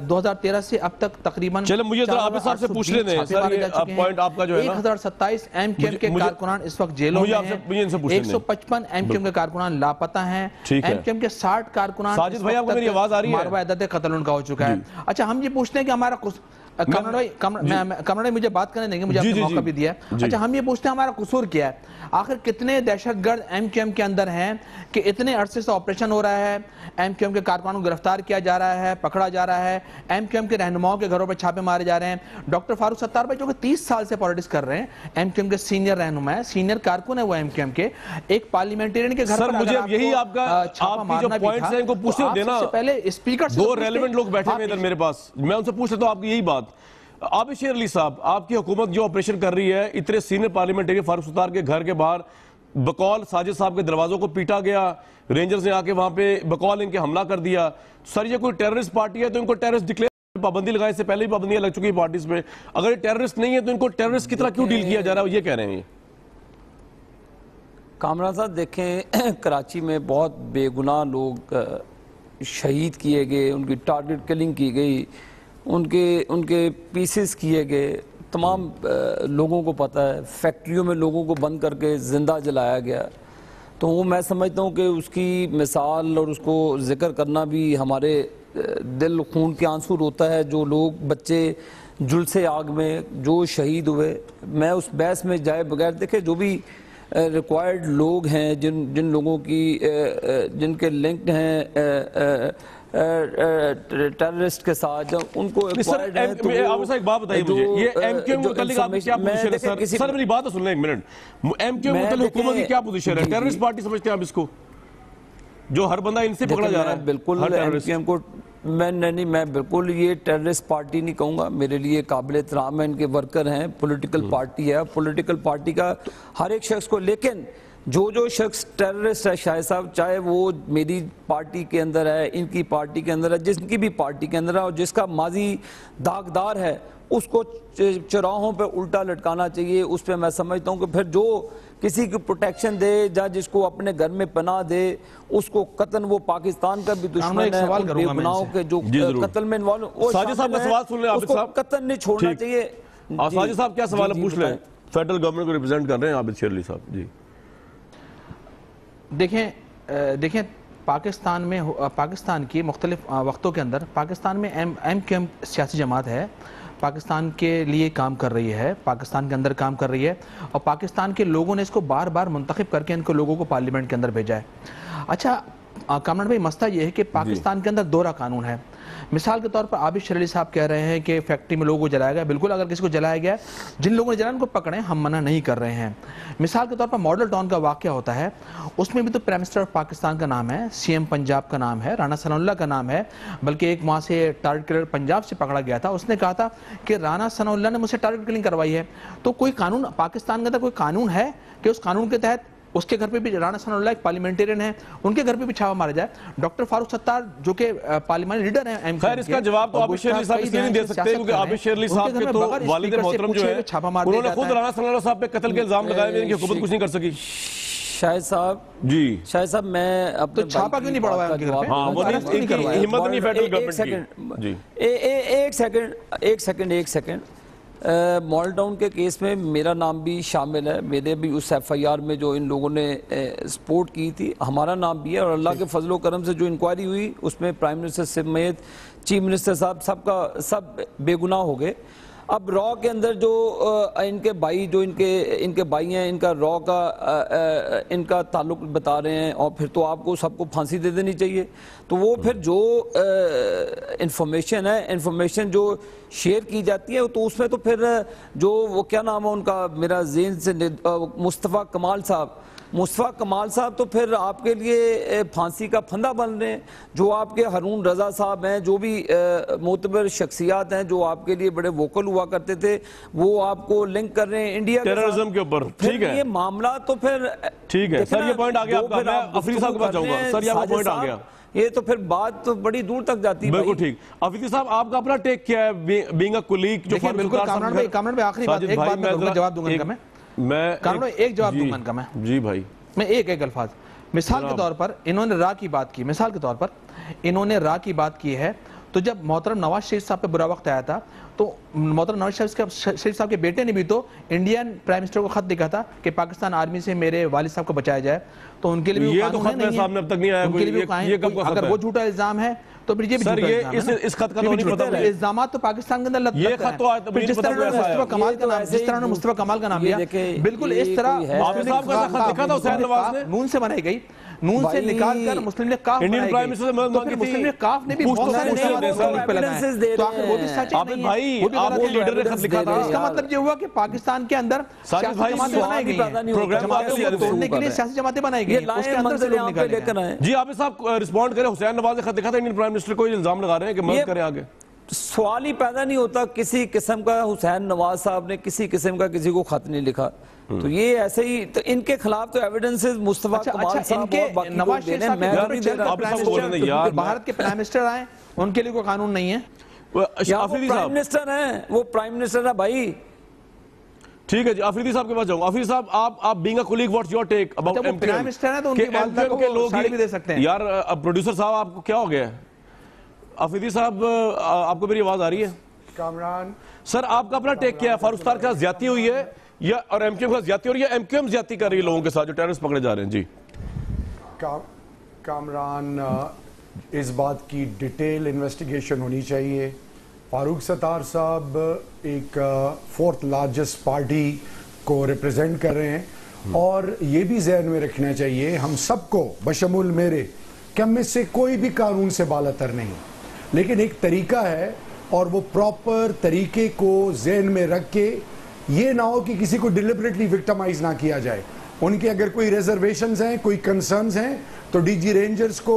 Speaker 8: 2013 से अब तक तकरीबन
Speaker 3: चलो मुझे जरा आबिद साहब से पूछ लेने हैं सर, ये पॉइंट आपका जो है ना
Speaker 8: 1027 एमक्यूएम के कारकुनान इस वक्त जेलों में हैं। 155 एमक्यूएम के कारकुनान लापता हैं। एमक्यूएम के 60 कारकुनान,
Speaker 3: साजिद भाई आपको मेरी आवाज आ रही है?
Speaker 8: मारवा कत्ल उनका हो चुका है। अच्छा, हम ये पूछते हैं कि हमारा कमरा मुझे बात करने देंगे, मुझे आपने मौका भी दिया। अच्छा, हम ये पूछते हैं हमारा कसूर क्या है? आखिर कितने दहशतगर्द एमक्यूएम के अंदर हैं कि इतने अरसे से ऑपरेशन हो रहा है, एमक्यूएम के कारकुनानों को गिरफ्तार किया जा रहा है, पकड़ा जा रहा है, एमक्यूएम के रहनुमाओं के घरों पर छापे मारे जा रहे हैं। डॉक्टर फारूक सत्तार भाई जो कि 30 साल से पॉलिटिक्स कर रहे हैं, एमक्यूएम के सीनियर रहनुमा है, सीनियर कारकुन है वो एमक्यूएम के, एक पार्लियामेंटेरियन के घर
Speaker 3: पर मुझे यही आपका आपकी जो पॉइंट्स हैं इनको पूछने देना।
Speaker 8: पहले स्पीकर
Speaker 3: 2 रेलेवेंट लोग बैठे हुए इधर मेरे पास, मैं उनसे पूछ लेता हूं आपकी यही बात। आबिद शेर अली साहब, आपकी हुकूमत जो ऑपरेशन कर रही है, इतने सीनियर पार्लियामेंटेरियन फारूक सत्तार के घर के बाहर बकौल साजिद साहब के दरवाजों को पीटा गया, रेंजर्स ने आके वहां पे बकौल इनके हमला कर दिया। सर ये कोई टेररिस्ट पार्टी है तो इनको टेररिस्ट डिक्लेयर, पाबंदी लगाने से पहले ही पाबंदियां लग चुकी है पार्टीज पे। अगर ये टेररिस्ट नहीं है तो इनको टेररिस्ट की तरह क्यों डील किया जा रहा है, ये कह रहे हैं।
Speaker 6: कामरान साहब देखें, कराची में बहुत बेगुनाह लोग शहीद किए गए, उनकी टारगेट किलिंग की गई, उनके पीसेस किए गए। तमाम लोगों को पता है, फैक्ट्रियों में लोगों को बंद करके ज़िंदा जलाया गया। तो वो मैं समझता हूँ कि उसकी मिसाल और उसको जिक्र करना भी हमारे दिल खून के आंसू रोता है। जो लोग बच्चे जुलसे आग में जो शहीद हुए, मैं उस बहस में जाए बगैर, देखे जो भी रिक्वायर्ड लोग हैं, जिन लोगों की जिनके लिंक्ड हैं टेररिस्ट के साथ, उनको एक्वायर्ड है। तो
Speaker 3: एक बात बताइए मुझे, ये एमक्यूएम को क्या पोजीशन है सर? मेरी बात तो सुन लें एक मिनट। एमक्यूएम को हुकूमत की क्या पोजीशन है? टेररिस्ट पार्टी समझते हैं आप इसको, जो हर बंदा इनसे पकड़ा जा रहा है?
Speaker 6: बिल्कुल एमक्यूएम को मैं बिल्कुल ये टेररिस्ट पार्टी नहीं कहूँगा। मेरे लिए काबिल एहतराम है, इनके वर्कर हैं, पॉलिटिकल पार्टी है, पॉलिटिकल पार्टी का हर एक शख्स को। लेकिन जो शख्स टेररिस्ट है शाहिद साहब, चाहे वो मेरी पार्टी के अंदर है, इनकी पार्टी के अंदर है, जिसकी भी पार्टी के अंदर है, और जिसका माजी दागदार है, उसको चौराहों पे उल्टा लटकाना चाहिए। उस पर मैं समझता हूँ कि फिर जो किसी की प्रोटेक्शन दे या जिसको अपने घर में पनाह दे, उसको कतन, वो पाकिस्तान का भी दुश्मन है, बेगुनाहों के जो कत्ल में इन्वॉल्व,
Speaker 3: साजिद साहब का सवाल सुन ले, आबिद साहब
Speaker 6: कतन नहीं छोड़ना चाहिए।
Speaker 3: साजिद साहब क्या सवाल पूछ लें, फेडरल गवर्नमेंट को रिप्रेजेंट कर रहे हैं आबिद शेर अली साहब जी।
Speaker 8: देखें पाकिस्तान की मुख्तलिफ वक्तों के अंदर पाकिस्तान में एमक्यूएम सियासी जमात है, पाकिस्तान के लिए काम कर रही है, पाकिस्तान के अंदर काम कर रही है, और पाकिस्तान के लोगों ने इसको बार बार मुंतखब करके इनको लोगों को पार्लियामेंट के अंदर भेजा है। अच्छा कामरान भाई, मसला ये है कि पाकिस्तान के अंदर दोहरा कानून है। मिसाल के तौर पर आबिद शेर अली साहब कह रहे हैं कि फैक्ट्री में लोगों को जलाया गया। बिल्कुल, अगर किसी को जलाया गया, जिन लोगों ने जलाया उनको पकड़े, हम मना नहीं कर रहे हैं। मिसाल के तौर पर मॉडल टाउन का वाकया होता है, उसमें भी तो प्राइम मिनिस्टर ऑफ पाकिस्तान का नाम है, सीएम पंजाब का नाम है, राना सनाउल्लाह का नाम है, बल्कि एक वहाँ से टारगेट किलर पंजाब से पकड़ा गया था। उसने कहा था कि राना सनाउल्लाह ने मुझसे टारगेट किलिंग करवाई है। तो कोई कानून पाकिस्तान के अंदर कोई कानून है कि उस कानून के तहत उसके घर पे भी राणा सनाउल्लाह एक पार्लियामेंटेरियन है, उनके घर पे भी छापा मारा जाए। डॉक्टर फारूक सत्तार जो कि पार्लियामेंट लीडर है,
Speaker 3: खैर इसका जवाब तो आबिद शेर अली साहब इसलिए नहीं दे सकते क्योंकि आबिद शेर अली साहब के तो वालिद मोहतरम जो है उन्होंने खुद राणा सनाउल्लाह साहब पे कत्ल के इल्जाम लगाए, इनकी हुकूमत कुछ नहीं कर सकी।
Speaker 6: शाहिद साहब
Speaker 3: जी,
Speaker 6: शाहिद साहब मैं अब
Speaker 8: तो छापा क्यों नहीं बढ़वाया उनके घर पे?
Speaker 3: हाँ, वो नहीं, इनकी हिम्मत नहीं फेडरल गवर्नमेंट की। जी,
Speaker 6: एक सेकंड मॉडल टाउन के केस में मेरा नाम भी शामिल है, मेरे भी उस एफआईआर में जो इन लोगों ने सपोर्ट की थी हमारा नाम भी है, और अल्लाह के फजलो करम से जो इंक्वायरी हुई उसमें प्राइम मिनिस्टर समेत चीफ मिनिस्टर साहब सब बेगुनाह हो गए। अब रॉ के अंदर जो इनके भाई जो इनके भाई हैं, इनका रॉ का इनका ताल्लुक बता रहे हैं, और फिर तो आपको सबको फांसी दे देनी चाहिए। तो वो फिर जो इंफॉर्मेशन जो शेयर की जाती है तो उसमें तो फिर जो वो क्या नाम है उनका, मेरा ज़हन से मुस्तफ़ा कमाल साहब तो फिर आपके लिए फांसी का फंदा बन रहे हैं। जो आपके हारून रजा साहब हैं, जो भी मोतबर शख्सियात हैं जो आपके लिए बड़े वोकल हुआ करते थे, वो आपको लिंक कर रहे हैं इंडिया
Speaker 3: टेररिज्म के ऊपर। ठीक है,
Speaker 6: ये मामला तो फिर ठीक
Speaker 3: है सर, ये पॉइंट आ गया आपका। मैं अफरीदी साहब के पास जाऊंगा सर, ये पॉइंट आ गया,
Speaker 6: ये तो फिर बात तो बड़ी दूर तक जाती है।
Speaker 3: बिल्कुल ठीक। अफरीदी साहब आपका अपना टेक क्या है बीइंग अ कलीग? जो
Speaker 8: बिल्कुल कामरान भाई आखिरी बात, एक बात मैं जवाब दूंगा इनका, मैं एक जवाब दूंगा इनका मैं।
Speaker 3: जी भाई,
Speaker 8: मैं एक अल्फाज मिसाल के तौर पर इन्होंने रा की बात की, मिसाल के तौर पर इन्होंने रा की बात की है, तो जब मोहतरम नवाज शरीफ साहब पे बुरा वक्त आया था तो मोहतरम नवाज शरीफ साहब के बेटे ने भी तो इंडियन प्राइम मिनिस्टर को खत लिखा था कि पाकिस्तान आर्मी से मेरे वालिद साहब को बचाया जाए, तो उनके लिए भी
Speaker 3: ये तो खत मेरे सामने अब तक नहीं आया कोई।
Speaker 8: अगर वो झूठा इल्जाम है तो फिर ये भी झूठा इल्जाम है।
Speaker 3: इस खत का तो नहीं पता,
Speaker 8: इल्जाम तो पाकिस्तान के अंदर लगता है।
Speaker 3: ये खत तो
Speaker 8: जिस तरह मुस्तफा कमाल का नाम लिया, बिल्कुल इस तरह नून से बनाई गई, नून से निकालकर मुस्लिम लीग काफ
Speaker 3: इंडियन प्राइम मिनिस्टर से मदद मांगी थी,
Speaker 8: मुस्लिम लीग काफ ने भी बहुत सारे पे लगाए, तो आखिर वो भी सच है नहीं?
Speaker 3: भाई आपके लीडर ने खत लिखा था,
Speaker 8: इसका मतलब ये हुआ कि पाकिस्तान के अंदर सियासी जमातें बनाई गई हैं, जमातों को तोड़ने के लिए सियासी जमातें बनाई गई हैं, उसके अंदर से लोग निकाले गए।
Speaker 3: जी आबिद साहब रिस्पॉन्ड करें, हुसैन नवाज ने खत लिखा था इंडियन प्राइम मिनिस्टर को इल्जाम लगा रहे हैं कि मदद करें आगे।
Speaker 6: सवाल ही पैदा नहीं होता किसी किस्म का, हुसैन नवाज साहब ने किसी किस्म का किसी को खत नहीं लिखा, तो ये ऐसे ही तो इनके खिलाफ तो एविडेंसेस मुस्तफा कमाल साहब और बाकी
Speaker 8: नवाज शरीफ साहब भारत के प्राइम मिनिस्टर आए, उनके लिए कोई कानून नहीं है।
Speaker 6: प्राइम मिनिस्टर हैं, वो प्राइम मिनिस्टर है भाई।
Speaker 3: ठीक है जी, अफरीदी साहब के पास जाऊंगा। अफरीदी साहब आप being a colleague what's your take about MQM?
Speaker 8: Prime minister है तो उनके वालिदा को साड़ी भी दे सकते हैं।
Speaker 3: यार प्रोड्यूसर साहब आपको क्या हो गया है? अफरीदी साहब आपको मेरी आवाज आ रही है?
Speaker 7: कामरान
Speaker 3: सर आपका अपना टेक क्या है? फारूक सत्तार के साथ ज्यादती हुई है या और एमक्यूएम के साथ ज्यादती हो रही है? एमक्यूएम ज्यादती कर रही है लोगों के साथ जो टेररिस्ट पकड़े जा रहे हैं। जी
Speaker 7: कामरान, इस बात की डिटेल इन्वेस्टिगेशन होनी चाहिए। फारूक सत्तार साहब एक फोर्थ लार्जेस्ट पार्टी को रिप्रेजेंट कर रहे हैं, और ये भी जहन में रखना चाहिए हम सबको बशमूल मेरे कि हम में से कोई भी कानून से बालातर नहीं, लेकिन एक तरीका है और वो प्रॉपर तरीके को जहन में रख के ये ना हो कि किसी को डिलिबरेटली विक्टिमाइज ना किया जाए। उनके अगर कोई रिजर्वेशंस हैं, कोई कंसर्न्स हैं, तो डीजी रेंजर्स को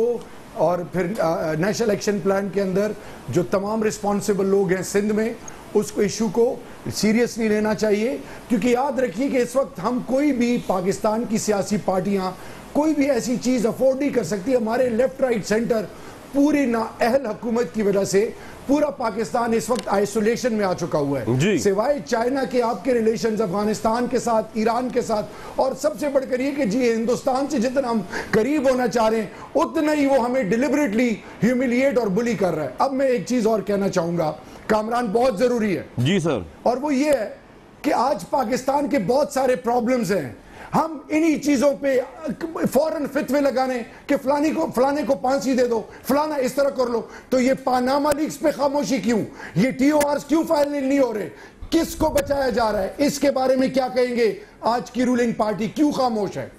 Speaker 7: और फिर नेशनल एक्शन प्लान के अंदर जो तमाम रिस्पॉन्सिबल लोग हैं सिंध में, उसको इशू को सीरियसली लेना चाहिए। क्योंकि याद रखिए कि इस वक्त हम कोई भी पाकिस्तान की सियासी पार्टियां कोई भी ऐसी चीज अफोर्ड नहीं कर सकती। हमारे लेफ्ट राइट सेंटर पूरी नाअहल हुकूमत की वजह से पूरा पाकिस्तान इस वक्त आइसोलेशन में आ चुका हुआ है, सिवाय चाइना के आपके रिलेशंस अफगानिस्तान के साथ, ईरान के साथ, और सबसे बढ़कर ये कि जी हिंदुस्तान से जितना हम करीब होना चाह रहे हैं उतना ही वो हमें डिलिबरेटली ह्यूमिलिएट और बुली कर रहा है। अब मैं एक चीज और कहना चाहूंगा कामरान, बहुत जरूरी है जी सर, और वो ये है कि आज पाकिस्तान के बहुत सारे प्रॉब्लम्स हैं। हम इन्हीं चीजों पे फौरन फितवे लगाने कि फलाने को फांसी दे दो, फलाना इस तरह कर लो, तो ये पानामा लीक्स पे खामोशी क्यों? ये टीओआरस क्यों फाइल नहीं हो रहे? किसको बचाया जा रहा है? इसके बारे में क्या कहेंगे? आज की रूलिंग पार्टी क्यों खामोश है?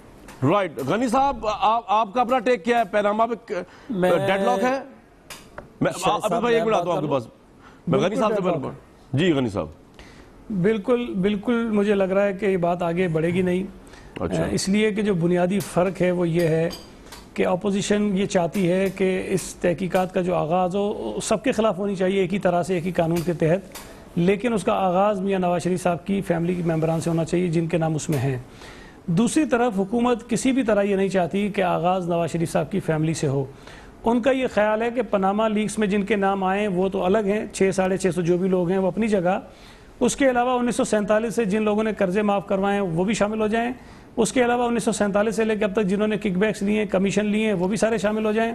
Speaker 3: राइट गनी साहब, आपका अपना टेक क्या है? पैनामा पे डेडलॉक है? मैं अभी भाई एक मिनट आता हूं आपके पास, मैं गनी साहब से जी गनी साहब।
Speaker 1: बिल्कुल मुझे लग रहा है कि ये बात आगे बढ़ेगी नहीं। अच्छा। इसलिए कि जो बुनियादी फ़र्क है वो ये है कि अपोजिशन ये चाहती है कि इस तहकीकात का जो आगाज़ हो सबके ख़िलाफ़ होनी चाहिए, एक ही तरह से, एक ही कानून के तहत, लेकिन उसका आगाज़ मियां नवाज शरीफ साहब की फैमिली के मेम्बरान से होना चाहिए जिनके नाम उसमें हैं। दूसरी तरफ हुकूमत किसी भी तरह ये नहीं चाहती कि आगाज़ नवाज शरीफ साहब की फैमिली से हो। उनका ये ख्याल है कि पनामा लीक्स में जिनके नाम आए वो तो अलग हैं, 600-650 जो भी लोग हैं वो अपनी जगह, उसके अलावा 1947 से जिन लोगों ने कर्जे माफ़ करवाए वो भी शामिल हो जाएं, उसके अलावा 1947 से लेकर अब तक जिन्होंने किकबैक्स लिए, कमीशन लिए, वो भी सारे शामिल हो जाएं।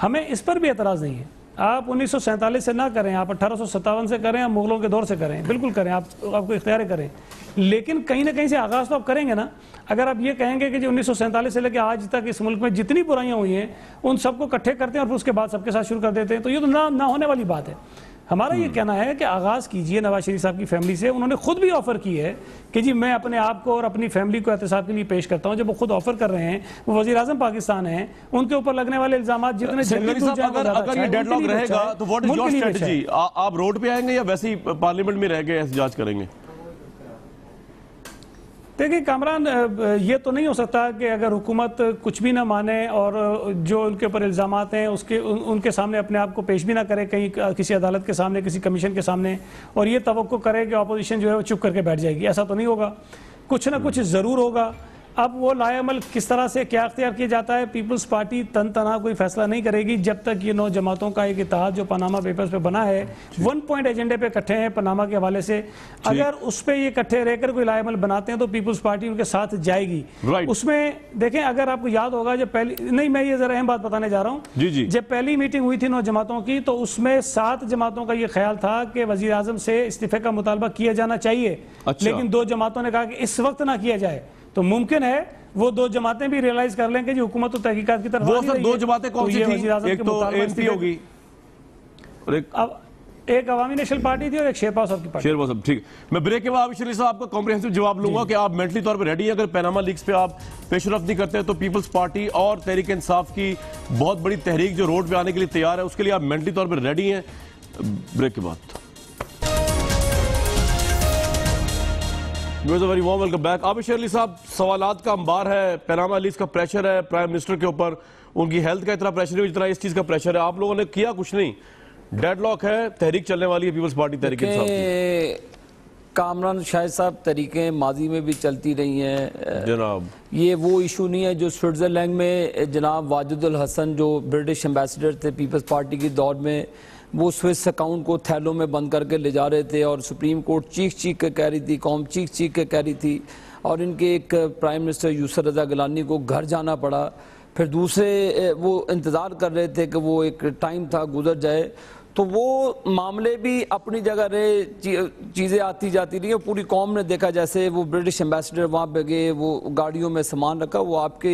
Speaker 1: हमें इस पर भी एतराज़ नहीं है। आप 1947 से ना करें, आप 1857 से करें, आप मुगलों के दौर से करें, बिल्कुल करें, आपको इख्तियार करें, लेकिन कहीं ना कहीं से आगाज़ तो आप करेंगे ना। अगर आप ये कहेंगे कि जो 1947 से लेकर आज तक इस मुल्क में जितनी बुराइयां हुई हैं उन सबको इकट्ठे करते हैं और फिर उसके बाद सबके साथ शुरू कर देते हैं, तो ये तो ना होने वाली बात है। हमारा ये कहना है कि आगाज़ कीजिए नवाज शरीफ साहब की फैमिली से। उन्होंने खुद भी ऑफ़र की है कि जी मैं अपने आप को और अपनी फैमिली को एहतसाब के लिए पेश करता हूँ। जब वो खुद ऑफ़र कर रहे हैं, वो वज़ीर आज़म पाकिस्तान हैं, उनके ऊपर लगने वाले इल्ज़ाम जितने
Speaker 3: अगर ये डेडलॉक रहेगा तो व्हाट इज योर स्ट्रेटजी? आप रोड पे आएंगे या वैसे ही पार्लियामेंट में रह के एहतजाज करेंगे?
Speaker 1: देखिए कामरान, ये तो नहीं हो सकता कि अगर हुकूमत कुछ भी ना माने और जो उनके ऊपर इल्ज़ामात हैं उनके सामने अपने आप को पेश भी ना करे कहीं किसी अदालत के सामने, किसी कमीशन के सामने, और ये तवक्को करे कि अपोजिशन जो है वो चुप करके बैठ जाएगी। ऐसा तो नहीं होगा, कुछ ना कुछ ज़रूर होगा। अब वो लाएअमल किस तरह से क्या अख्तियार किया जाता है, पीपल्स पार्टी तना कोई फैसला नहीं करेगी जब तक ये 9 जमातों का एक इत्तेहाद जो पनामा पेपर्स पे बना है, 1 पॉइंट एजेंडे पे इकट्ठे हैं पनामा के हवाले से। अगर उस पर ये इकट्ठे रहकर कोई लाएअमल बनाते हैं तो पीपल्स पार्टी उनके साथ जाएगी। उसमें देखें, अगर आपको याद होगा जब मैं ये जरा अहम बात बताने जा रहा हूँ, जब पहली मीटिंग हुई थी 9 जमातों की तो उसमें 7 जमातों का ये ख्याल था कि वज़ीर आज़म से इस्तीफे का मुतालबा किया जाना चाहिए, लेकिन 2 जमातों ने कहा कि इस वक्त ना किया जाए। तो मुमकिन है वो 2 जमातें भी रियलाइज कर लें कि जो हुकूमत तो तहकीकात की तरफ
Speaker 3: वो सर 2 जमातें कौन सी थी? एक तो एनपी होगी और
Speaker 1: एक अवामी नेशनल पार्टी थी और एक शेरपास साहब की पार्टी।
Speaker 3: शेरपास साहब, ठीक। मैं ब्रेक के बाद आबिद शरीफ साहब आपका कॉम्प्रिहेंसिव जवाब लूंगा कि आप मेंटली तौर पर रेडी हैं। अगर पनामा लीक्स पे आप पेशरफ्त नहीं करते तो पीपल्स पार्टी और तहरीक इंसाफ की बहुत बड़ी तहरीक जो रोड पे आने के लिए तैयार है, उसके लिए आप मेंटली तौर पर रेडी हैं? ब्रेक के बाद very warm welcome back. Abid Sharif साहब, सवालात का अंबार है, पनामा लीक्स का प्रेशर है प्राइम मिनिस्टर के ऊपर, उनकी हेल्थ का इतना प्रेशर है जितना इस चीज का प्रेशर है। आप लोगों ने किया कुछ नहीं, डेडलॉक है, तहरीक चलने वाली है पीपल्स पार्टी तहरीक इंसाफ की।
Speaker 6: कामरान शाहिद साहब, तरीकें माजी में भी चलती रही हैं
Speaker 3: जनाब।
Speaker 6: ये वो इशू नहीं है जो स्विट्जरलैंड में जनाब वाजिदुल हसन जो ब्रिटिश एम्बेसडर थे पीपल्स पार्टी के दौर में, वो स्विस अकाउंट को थैलों में बंद करके ले जा रहे थे और सुप्रीम कोर्ट चीख के कह रही थी, कौम चीख के कह रही थी, और इनके एक प्राइम मिनिस्टर यूसुफ रज़ा गिलानी को घर जाना पड़ा। फिर दूसरे वो इंतज़ार कर रहे थे कि वो एक टाइम था गुजर जाए। तो वो मामले भी अपनी जगह रहे, चीज़ें आती जाती रही। पूरी कौम ने देखा जैसे वो ब्रिटिश एम्बेसडर वहाँ पे गए, वो गाड़ियों में सामान रखा, वो आपके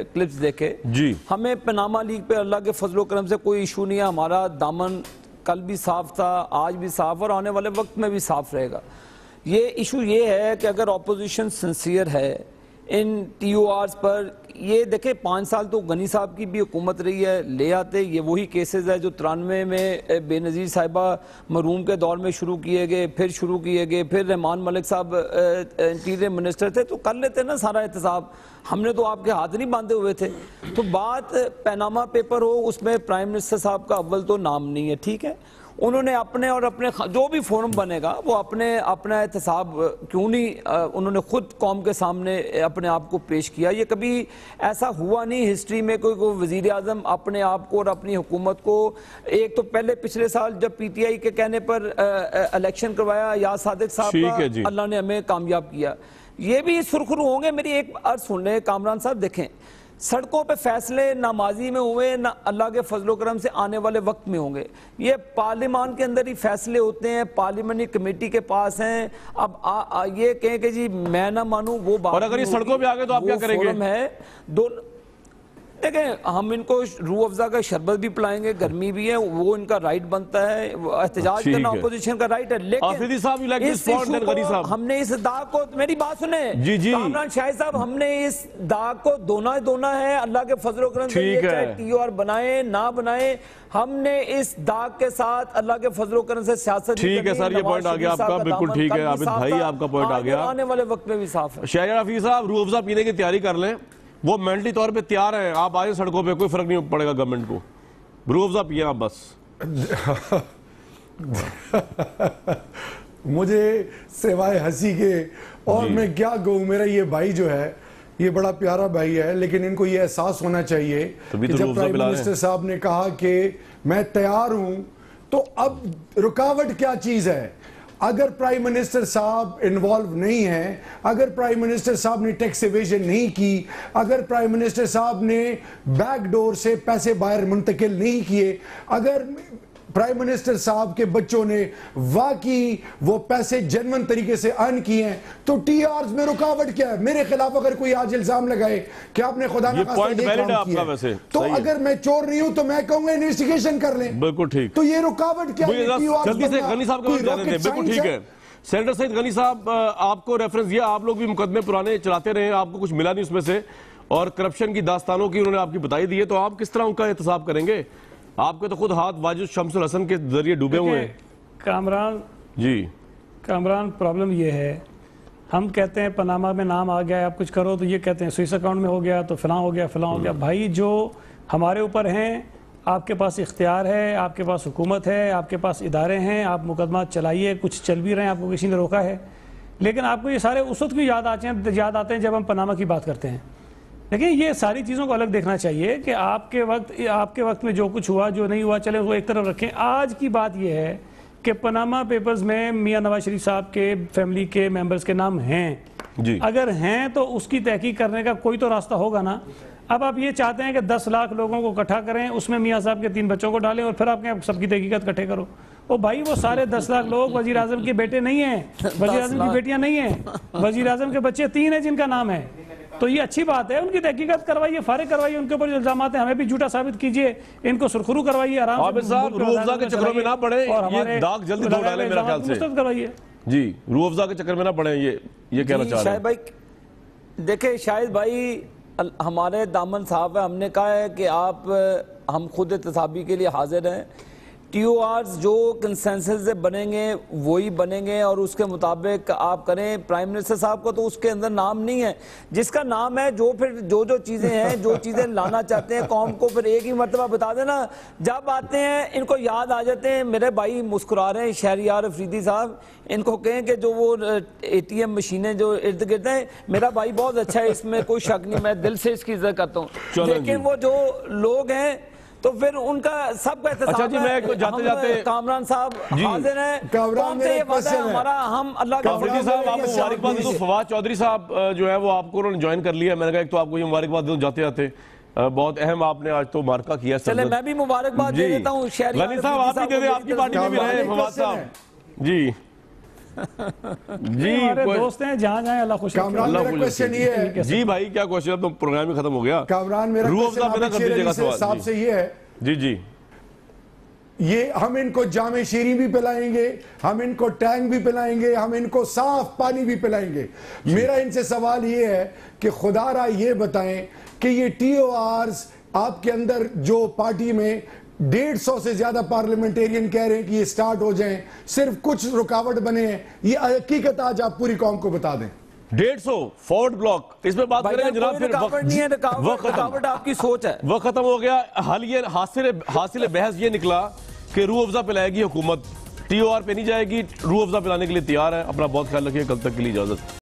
Speaker 6: क्लिप्स देखे जी। हमें पनामा लीग पे अल्लाह के फजलो करम से कोई इशू नहीं है। हमारा दामन कल भी साफ था, आज भी साफ और आने वाले वक्त में भी साफ रहेगा। ये इशू ये है कि अगर अपोजिशन सिंसियर है इन TORs पर, ये देखे 5 साल तो गनी साहब की भी हुकूमत रही है, ले आते ये वही केसेस है जो 93 में बेनज़ीर साहिबा मरूम के दौर में शुरू किए गए, फिर रहमान मलिक साहब इंटीरियर मिनिस्टर थे तो कर लेते ना सारा एहतसाब, हमने तो आपके हाथ नहीं बांधे हुए थे। तो बात पनामा पेपर हो, उसमें प्राइम मिनिस्टर साहब का अव्वल तो नाम नहीं है, ठीक है, उन्होंने अपने जो भी फोरम बनेगा वो अपना एहतसाब क्यों नहीं उन्होंने खुद कौम के सामने अपने आप को पेश किया। ये कभी ऐसा हुआ नहीं हिस्ट्री में कोई वजीर आज़म अपने आप को और अपनी हुकूमत को, एक तो पहले पिछले साल जब PTI के कहने पर इलेक्शन करवाया याद सादिक साहब का, अल्लाह ने हमें कामयाब किया। ये भी सुरखरू होंगे। मेरी एक अर्ज सुन लें कामरान साहब, देखें सड़कों पे फैसले ना माजी में हुए ना अल्लाह के फजलो करम से आने वाले वक्त में होंगे। ये पार्लियामान के अंदर ही फैसले होते हैं, पार्लियामेंट्री कमेटी के पास हैं। अब ये कहें कि जी मैं ना मानूं वो बात,
Speaker 3: और अगर ये सड़कों पे आ गए तो आप क्या करेंगे?
Speaker 6: है देखें, हम इनको रूह अफ़ज़ा का शरबत भी पिलाएंगे, गर्मी भी है, वो इनका राइट बनता है, एहतजाज करना अपोजिशन का राइट है। लेकिन हमने इस दाग को, मेरी बात सुने कामरान शाहिद साहब, हमने इस दाग को धोना है अल्लाह के फजलो करम से, चाहे TOR बनाए ना बनाए, हमने इस दाग के साथ अल्लाह के फजलो करम से सियासत।
Speaker 3: ठीक है सर, ये पॉइंट आ गया आपका, बिल्कुल ठीक है आबिद भाई, आपका पॉइंट आ गया।
Speaker 6: आने वाले वक्त में भी साफ है।
Speaker 3: शहजाद हफीज साहब, रूह अफ़ज़ा पीने की तैयारी कर लें, वो मेंटली तौर पे तैयार हैं, आप आए सड़कों पे, कोई फर्क नहीं पड़ेगा गवर्नमेंट को, रूह अफ़ज़ा पिए आप बस।
Speaker 7: मुझे सिवाय हंसी के और मैं क्या कहूँ, मेरा ये भाई जो है ये बड़ा प्यारा भाई है, लेकिन इनको ये एहसास होना चाहिए कि जब प्राइम मिनिस्टर साहब ने कहा कि मैं तैयार हूं, तो अब रुकावट क्या चीज है? अगर प्राइम मिनिस्टर साहब इन्वॉल्व नहीं है, अगर प्राइम मिनिस्टर साहब ने टैक्स इवेजन नहीं की, अगर प्राइम मिनिस्टर साहब ने बैकडोर से पैसे बाहर मुंतकिल नहीं किए, अगर प्राइम मिनिस्टर साहब के बच्चों ने वाकई वो पैसे जेन्युइन तरीके से अर्न किए हैं, तो टीआरस में रुकावट क्या है? मेरे खिलाफ अगर कोई आज इल्जाम लगाए कि आपने खुदा न खास्ता ये काम किया है, तो अगर मैं चोर नहीं हूं तो मैं कहूंगा इन्वेस्टिगेशन कर लें।
Speaker 3: बिल्कुल ठीक।
Speaker 7: तो ये रुकावट क्या है?
Speaker 3: जल्दी से गनी साहब को जाने दें। बिल्कुल ठीक है सेनेटर सईद गनी साहब, आपको रेफरेंस दिया, आप लोग भी मुकदमे पुराने चलाते रहे, आपको कुछ मिला नहीं उसमें से, और करप्शन की दास्तानों की उन्होंने आपकी बताई दी है, तो आप किस तरह उनका एहतसाब करेंगे? आपके तो खुद हाथ वाजिद शम्सुल हसन के जरिए डूबे हुए हैं।
Speaker 1: कामरान
Speaker 3: जी,
Speaker 1: कामरान, प्रॉब्लम ये है, हम कहते हैं पनामा में नाम आ गया, आप कुछ करो तो ये कहते हैं स्विस अकाउंट में हो गया, तो फलां हो गया, फलां हो गया। भाई जो हमारे ऊपर हैं, आपके पास इख्तियार है, आपके पास हुकूमत है, आपके पास इदारे हैं, आप मुकदमा चलाइए, कुछ चल भी रहे हैं, आपको किसी ने रोका है। लेकिन आपको ये सारे उस वक्त भी याद आते हैं जब हम पनामा की बात करते हैं। लेकिन ये सारी चीज़ों को अलग देखना चाहिए कि आपके वक्त में जो कुछ हुआ, जो नहीं हुआ, चले वो एक तरफ रखें। आज की बात यह है कि पनामा पेपर्स में मियां नवाज शरीफ साहब के फैमिली के मेंबर्स के नाम हैं जी। अगर हैं तो उसकी तहकीक करने का कोई तो रास्ता होगा ना। अब आप ये चाहते हैं कि 10 लाख लोगों को इकट्ठा करें, उसमें मियां साहब के 3 बच्चों को डालें और फिर आपके सबकी तहकीकत इकट्ठे करो। ओ भाई, वो सारे 10 लाख लोग वजीर आजम के बेटे नहीं हैं, वजीर आजम की बेटियां नहीं हैं, वजीर आजम के बच्चे 3 हैं जिनका नाम है। तो ये अच्छी बात है, उनकी तहकीकत करवाइए, फारिग करवाइए, उनके ऊपर जो इल्जाम हैं हमें भी झूठा साबित कीजिए, इनको सुरखरू करवाइए, आराम से
Speaker 3: रूह अफ़ज़ा के चक्कर में ना पड़े, ये दाग जल्दी धो डालें मेरा ख्याल से
Speaker 1: करवाइए जी।
Speaker 3: रूह अफ़ज़ा के चक्कर में ना पड़े, ये कहना चाह रहे हैं।
Speaker 6: भाई देखिए, शायद भाई हमारे दामन साहब है, हमने कहा है कि हम खुद एहतसाबी के लिए हाजिर हैं। TORs जो कंसेंसस से बनेंगे वही बनेंगे और उसके मुताबिक आप करें। प्राइम मिनिस्टर साहब को तो उसके अंदर नाम नहीं है, जिसका नाम है जो चीज़ें हैं, जो चीज़ें लाना चाहते हैं कौम को, फिर एक ही मरतबा बता देना। जब आते हैं इनको याद आ जाते हैं। मेरे भाई मुस्कुरा रहे हैं, शहरियार अफरीदी साहब, इनको कहें कि जो वो ATM मशीनें जो इर्द गिर्द हैं, मेरा भाई बहुत अच्छा है, इसमें कोई शक नहीं, मैं दिल से इसकी इज्जत करता हूँ। लेकिन वो जो लोग हैं तो फिर उनका सबका
Speaker 3: अच्छा जी, मैं जाते
Speaker 6: कामरान साहब हाजिर हैं,
Speaker 7: कामरान से ये वादा है
Speaker 6: हमारा, हम अल्लाह का
Speaker 3: साहब आपको मुबारकबाद दूं। फवाद चौधरी साहब जो है वो आपको उन्होंने ज्वाइन कर लिया। मैंने कहा एक तो आपको ये मुबारकबाद दूं जाते जाते, बहुत अहम आपने आज तो मार्का किया।
Speaker 6: चले मैं भी मुबारकबाद दे देता हूँ।
Speaker 3: गनी साहब आप भी दे दें, आपकी पार्टी में भी रहे फवाद साहब जी। जी
Speaker 1: दोस्त हैं, जहाँ जाए अल्लाह खुश
Speaker 7: रखे। क्वेश्चन ये है
Speaker 3: जी भाई, क्या क्वेश्चन? अब तो प्रोग्राम ही खत्म हो गया।
Speaker 7: कामरान, मेरा साहब से ये है
Speaker 3: जी,
Speaker 7: ये हम इनको जामे शीरी भी पिलाएंगे, हम इनको टैंक भी पिलाएंगे, हम इनको साफ पानी भी पिलाएंगे। मेरा इनसे सवाल ये है कि खुदारा ये बताएं कि ये TORs आपके अंदर जो पार्टी में 150 से ज्यादा पार्लियामेंटेरियन कह रहे हैं कि ये स्टार्ट हो जाएं, सिर्फ कुछ रुकावट बने हैं, ये हकीकत आज आप पूरी कौम को बता दें।
Speaker 3: 150 फोर्ट ब्लॉक, इसमें बात करेंगे जनाब। फिर
Speaker 6: रुकावट आपकी सोच है,
Speaker 3: वो खत्म हो गया। हासिल बहस ये निकला कि रूह अफ़ज़ा पिलाएगी हुकूमत, TOR पे नहीं जाएगी, रूह अफ़ज़ा पिलाने के लिए तैयार है। अपना बहुत ख्याल रखिए, कल तक के लिए इजाजत।